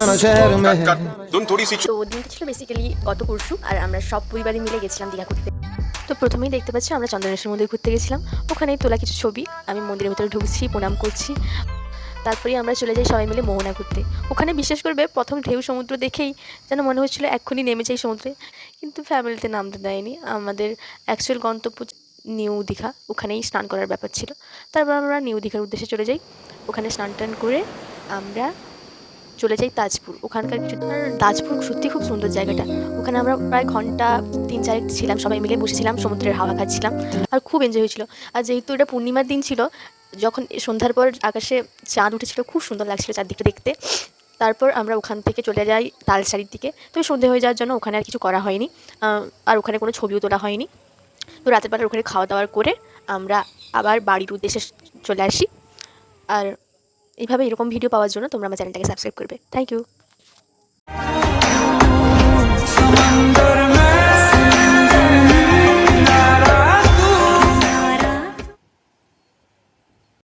তো দিনটা ছিল বেসিক্যালি গত পরশু, আর আমরা সব পরিবারে মিলে গেছিলাম দীঘা ঘুরতে। তো প্রথমেই দেখতে পাচ্ছি আমরা চন্দনেশ্বর মন্দির ঘুরতে গেছিলাম। ওখানেই তোলা কিছু ছবি, আমি মন্দিরের ভিতরে ঢুকছি, প্রণাম করছি। তারপরেই আমরা চলে যাই সবাই মিলে মোহনা ঘুরতে। ওখানে বিশ্বাস করবে, প্রথম ঢেউ সমুদ্র দেখেই যেন মনে হচ্ছিলো এক্ষুনি নেমে যাই সমুদ্রে, কিন্তু ফ্যামিলিতে নামতে দেয়নি। আমাদের অ্যাকচুয়াল গন্তব্য নিউ দীঘা, ওখানেই স্নান করার ব্যাপার ছিল। তারপর আমরা নিউ দীঘার উদ্দেশ্যে চলে যাই। ওখানে স্নান টান করে আমরা চলে যাই তাজপুর। ওখানকার কিছু, আর তাজপুর সত্যি খুব সুন্দর জায়গাটা। ওখানে আমরা প্রায় ঘন্টা 3-4 ছিলাম, সবাই মিলে বসেছিলাম, সমুদ্রের হাওয়া খাচ্ছিলাম, আর খুব এনজয় হয়েছিল। আর যেহেতু এটা পূর্ণিমার দিন ছিল, যখন সন্ধ্যার পর আকাশে চাঁদ উঠেছিল, খুব সুন্দর লাগছিল চারদিকটা দেখতে। তারপর আমরা ওখান থেকে চলে যাই তালসারির দিকে। তবে সন্ধে হয়ে যাওয়ার জন্য ওখানে আর কিছু করা হয়নি, আর ওখানে কোনো ছবিও তোলা হয়নি। তো রাতের বেলা ওখানে খাওয়া দাওয়ার করে আমরা আবার বাড়ির উদ্দেশ্যে চলে আসি। আর এইভাবে এরকম ভিডিও পাওয়ার জন্য তোমরা আমার চ্যানেলটাকে সাবস্ক্রাইব করবে। Thank you.